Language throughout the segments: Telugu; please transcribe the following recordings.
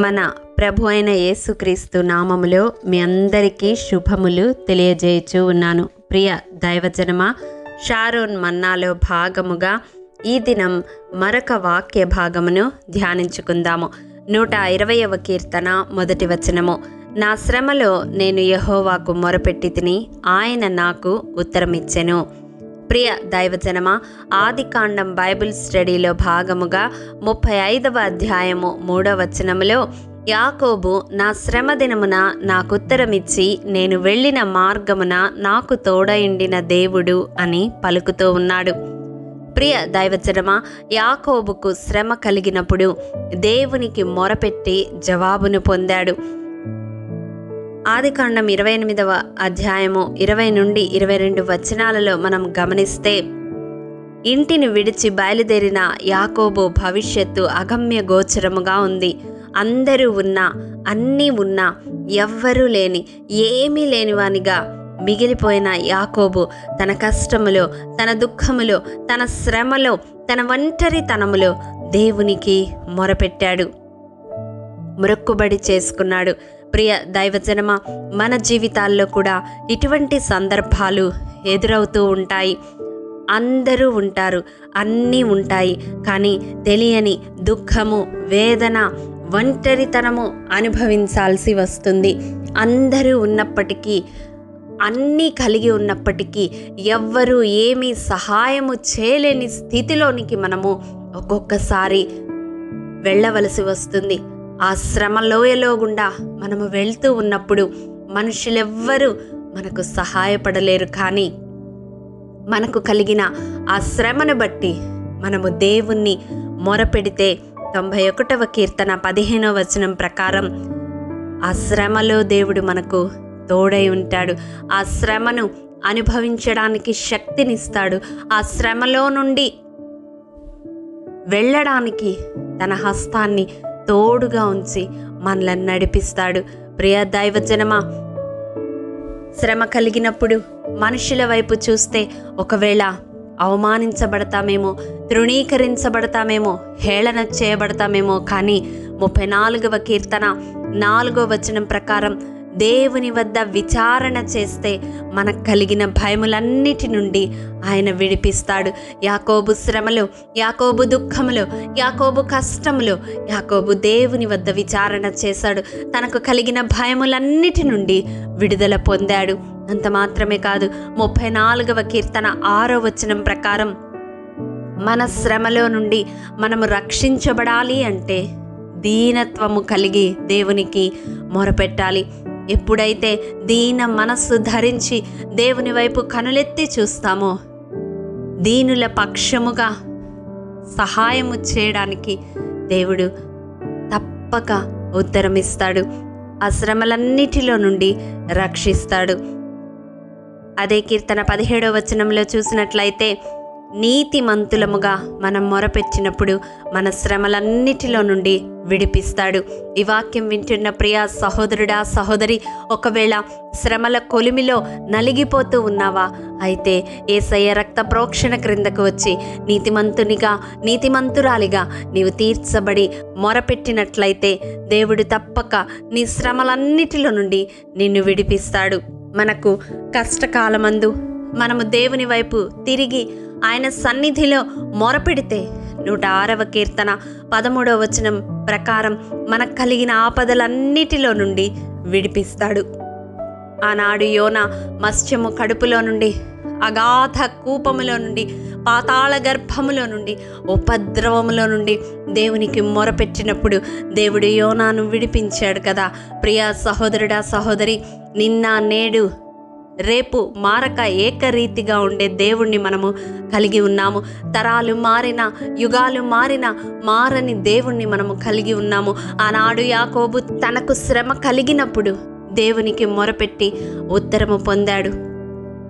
మన ప్రభు అయిన యేసుక్రీస్తు నామములో మీ అందరికీ శుభములు తెలియజేయచూ ఉన్నాను. ప్రియ దైవజనమా, షారోన్ మన్నాలో భాగముగా ఈ దినం మరొక వాక్య భాగమును ధ్యానించుకుందాము. 120వ కీర్తన మొదటి వచనము. నా శ్రమలో నేను యెహోవాకు మొరపెట్టి తిని, ఆయన నాకు ఉత్తరమిచ్చెను. ప్రియ దైవజనమా, ఆదికాండం బైబిల్ స్టడీలో భాగముగా 35వ అధ్యాయము 3వ వచనములో యాకోబు నా శ్రమ దినమున నాకుత్తరమిచ్చి నేను వెళ్ళిన మార్గమున నాకు తోడయుండిన దేవుడు అని పలుకుతూ ఉన్నాడు. ప్రియ దైవజనమా, యాకోబుకు శ్రమ కలిగినప్పుడు దేవునికి మొరపెట్టి జవాబును పొందాడు. ఆదికాండం 28వ అధ్యాయము 20 నుండి 22 వచనాలలో మనం గమనిస్తే, ఇంటిని విడిచి బయలుదేరిన యాకోబు భవిష్యత్తు అగమ్య గోచరముగా ఉంది. అందరూ ఉన్నా, అన్నీ ఉన్నా, ఎవ్వరూ లేని, ఏమీ లేనివానిగా మిగిలిపోయిన యాకోబు తన కష్టములో, తన దుఃఖములో, తన శ్రమలో, తన ఒంటరితనములో దేవునికి మొరపెట్టాడు, మొక్కుబడి చేసుకున్నాడు. ప్రియ దైవజనమా, మన జీవితాల్లో కూడా ఇటువంటి సందర్భాలు ఎదురవుతూ ఉంటాయి. అందరూ ఉంటారు, అన్నీ ఉంటాయి, కానీ తెలియని దుఃఖము, వేదన, ఒంటరితనము అనుభవించాల్సి వస్తుంది. అందరూ ఉన్నప్పటికీ, అన్నీ కలిగి ఉన్నప్పటికీ ఎవ్వరూ ఏమీ సహాయము చేయలేని స్థితిలోనికి మనము ఒక్కొక్కసారి వెళ్ళవలసి వస్తుంది. ఆ శ్రమలోయలో గుండా మనము వెళ్తూ ఉన్నప్పుడు మనుషులెవ్వరూ మనకు సహాయపడలేరు. కానీ మనకు కలిగిన ఆ శ్రమను బట్టి మనము దేవుణ్ణి మొరపెడితే 91వ కీర్తన 15వ వచనం ప్రకారం ఆ శ్రమలో దేవుడు మనకు తోడై ఉంటాడు. ఆ శ్రమను అనుభవించడానికి శక్తినిస్తాడు. ఆ శ్రమలో నుండి వెళ్ళడానికి తన హస్తాన్ని తోడుగా ఉంచి మనల్ని నడిపిస్తాడు. ప్రియ దైవజనమా, శ్రమ కలిగినప్పుడు మనుషుల వైపు చూస్తే ఒకవేళ అవమానించబడతామేమో, తృణీకరించబడతామేమో, హేళన చేయబడతామేమో, కానీ 34వ కీర్తన 4వ వచనం ప్రకారం దేవుని వద్ద విచారణ చేస్తే మనకు కలిగిన భయములన్నిటి నుండి ఆయన విడిపిస్తాడు. యాకోబు శ్రమలో, యాకోబు దుఃఖములో, యాకోబు కష్టములో యాకోబు దేవుని వద్ద విచారణ చేశాడు. తనకు కలిగిన భయములన్నిటి నుండి విడుదల పొందాడు. అంత మాత్రమే కాదు, 34వ కీర్తన 6వ వచనం ప్రకారం మన శ్రమలో నుండి మనము రక్షించబడాలి అంటే దీనత్వము కలిగి దేవునికి మొరపెట్టాలి. ఎప్పుడైతే దీన మనస్సు ధరించి దేవుని వైపు కనులెత్తి చూస్తామో, దీనుల పక్షముగా సహాయము చేయడానికి దేవుడు తప్పక ఉత్తరమిస్తాడు. ఆ శ్రమలన్నిటిలో నుండి రక్షిస్తాడు. అదే కీర్తన 17వ వచనంలో చూసినట్లయితే, నీతిమంతులముగా మనం మొరపెట్టినప్పుడు మన శ్రమలన్నిటిలో నుండి విడిపిస్తాడు. ఈ వాక్యం వింటున్న ప్రియ సహోదరుడా, సహోదరి, ఒకవేళ శ్రమల కొలిమిలో నలిగిపోతూ ఉన్నావా? అయితే యేసయ్య రక్త ప్రోక్షణ క్రిందకు వచ్చి నీతిమంతునిగా, నీతిమంతురాలిగా నీవు తీర్చబడి మొరపెట్టినట్లయితే దేవుడు తప్పక నీ శ్రమలన్నిటిలో నుండి నిన్ను విడిపిస్తాడు. మనకు కష్టకాలమందు మనము దేవుని వైపు తిరిగి ఆయన సన్నిధిలో మొరపెడితే 106వ కీర్తన 13వ వచనం ప్రకారం మనకు కలిగిన ఆపదలన్నిటిలో నుండి విడిపిస్తాడు. ఆనాడు యోనా మత్స్యము కడుపులో నుండి, అగాధ కూపములో నుండి, పాతాళ గర్భములో నుండి, ఉపద్రవములో నుండి దేవునికి మొరపెట్టినప్పుడు దేవుడు యోనాను విడిపించాడు కదా. ప్రియ సహోదరుడా, సహోదరి, నిన్న నేడు రేపు మారక ఏకరీతిగా ఉండే దేవుణ్ణి మనము కలిగి ఉన్నాము. తరాలు మారిన, యుగాలు మారిన, మారని దేవుణ్ణి మనము కలిగి ఉన్నాము. ఆనాడు యాకోబు తనకు శ్రమ కలిగినప్పుడు దేవునికి మొరపెట్టి ఉత్తరము పొందాడు.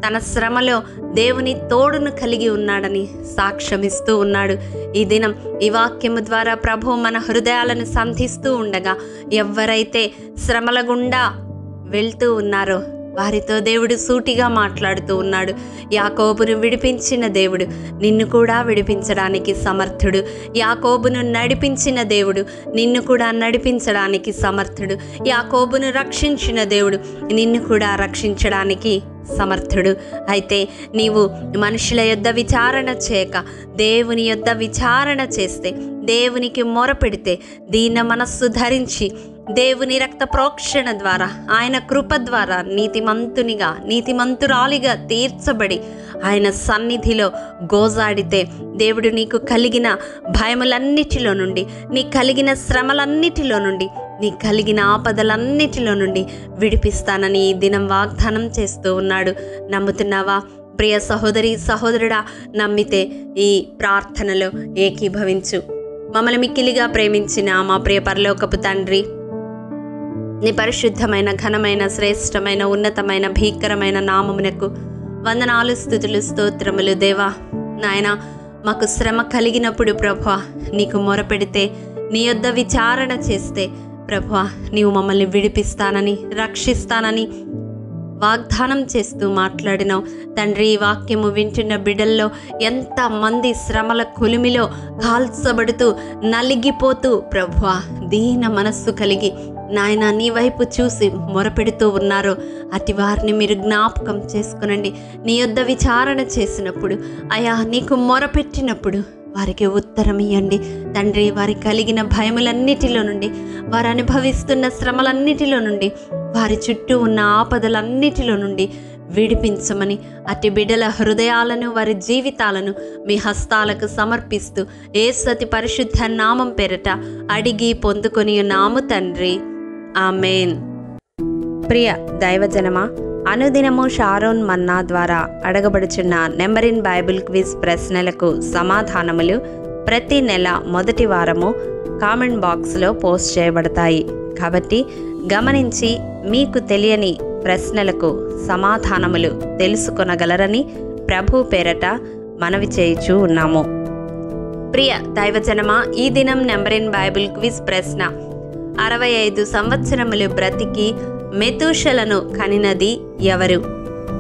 తన శ్రమలో దేవుని తోడును కలిగి ఉన్నాడని సాక్ష్యమిస్తూ ఉన్నాడు. ఈ దినం ఈ వాక్యము ద్వారా ప్రభు మన హృదయాలను సంధిస్తూ ఉండగా, ఎవరైతే శ్రమల గుండా వెళ్తూ ఉన్నారో వారితో దేవుడు సూటిగా మాట్లాడుతూ ఉన్నాడు. యాకోబును విడిపించిన దేవుడు నిన్ను కూడా విడిపించడానికి సమర్థుడు. యాకోబును నడిపించిన దేవుడు నిన్ను కూడా నడిపించడానికి సమర్థుడు. యాకోబును రక్షించిన దేవుడు నిన్ను కూడా రక్షించడానికి సమర్థుడు. అయితే నీవు మనుషుల యొద్ద విచారణ చేయక దేవుని యొద్ద విచారణ చేస్తే, దేవునికి మొరపెడితే, దీన మనస్సు ధరించి దేవుని రక్త ప్రోక్షణ ద్వారా, ఆయన కృప ద్వారా నీతిమంతురాలిగా తీర్చబడి ఆయన సన్నిధిలో గోజాడితే, దేవుడు నీకు కలిగిన భయములన్నిటిలో నుండి, నీ కలిగిన శ్రమలన్నిటిలో నుండి, నీ కలిగిన ఆపదలన్నిటిలో నుండి విడిపిస్తానని ఈ దినం వాగ్దానం చేస్తూ ఉన్నాడు. నమ్ముతున్నావా ప్రియ సహోదరి సహోదరుడా? నమ్మితే ఈ ప్రార్థనలో ఏకీభవించు. మమ్మల్ని మిక్కిలిగా ప్రేమించిన మా ప్రియ పరలోకపు తండ్రి, నీ పరిశుద్ధమైన, ఘనమైన, శ్రేష్టమైన, ఉన్నతమైన, భీకరమైన నామమునకు వందనాలు, స్తుతులు, స్తోత్రములు. దేవా నాయన, మాకు శ్రమ కలిగినప్పుడు ప్రభువా నీకు మొరపెడితే, నీ యొద్ద విచారణ చేస్తే ప్రభువా నీవు మమ్మల్ని విడిపిస్తానని, రక్షిస్తానని వాగ్దానం చేస్తూ మాట్లాడినావు తండ్రి. ఈ వాక్యము వింటున్న బిడ్డల్లో ఎంతమంది శ్రమల కొలిమిలో కాల్చబడుతూ నలిగిపోతూ ప్రభువా దీన మనస్సు కలిగి నాయన నీ వైపు చూసి మొరపెడుతూ ఉన్నారో అటు వారిని మీరు జ్ఞాపకం చేసుకునండి. నీ యొద్ద విచారణ చేసినప్పుడు, అయా నీకు మొరపెట్టినప్పుడు వారికి ఉత్తరం ఇవ్వండి తండ్రి. వారి కలిగిన భయములన్నిటిలో నుండి, వారు అనుభవిస్తున్న శ్రమలన్నిటిలో నుండి, వారి చుట్టూ ఉన్న ఆపదలన్నిటిలో నుండి విడిపించమని అట్టి బిడ్డల హృదయాలను, వారి జీవితాలను మీ హస్తాలకు సమర్పిస్తూ యేసు అతి పరిశుద్ధ నామం పేరట అడిగి పొందుకొని ఉన్నాము తండ్రి. ఆమేన్. ప్రియ దైవజనమా, అనుదినము షారోన్ మన్నా ద్వారా అడగబడుచున్న నెంబర్ ఇన్ బైబిల్ క్విజ్ ప్రశ్నలకు సమాధానములు ప్రతి నెల మొదటి వారము కామెంట్ బాక్స్లో పోస్ట్ చేయబడతాయి. కాబట్టి గమనించి మీకు తెలియని ప్రశ్నలకు సమాధానములు తెలుసుకొనగలరని ప్రభు పేరట మనవి చేయుచూ ఉన్నాము. ప్రియ దైవజనమా, ఈ దినం నెంబర్ ఇన్ బైబిల్ క్విజ్ ప్రశ్న: 65 సంవత్సరములు బ్రతికి మెతూషలను కనినది ఎవరు?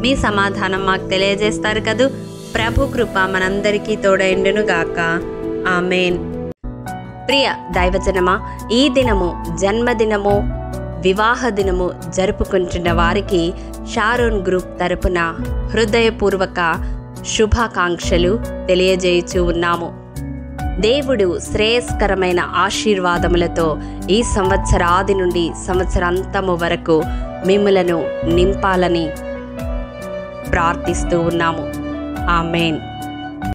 మీ సమాధానం మాకు తెలియజేస్తారు కదూ. ప్రభు కృప మనందరికీ తోడైండును గాక. ఆమేన్. ప్రియ దైవజనమా, ఈ దినము జన్మదినము, వివాహ దినము జరుపుకుంటున్న వారికి షారోన్ గ్రూప్ తరపున హృదయపూర్వక శుభాకాంక్షలు తెలియజేయుచూ ఉన్నాము. దేవుడు శ్రేయస్కరమైన ఆశీర్వాదములతో ఈ సంవత్సరాది నుండి సంవత్సరాంతము వరకు మిమ్ములను నింపాలని ప్రార్థిస్తూ ఉన్నాము. ఆమేన్.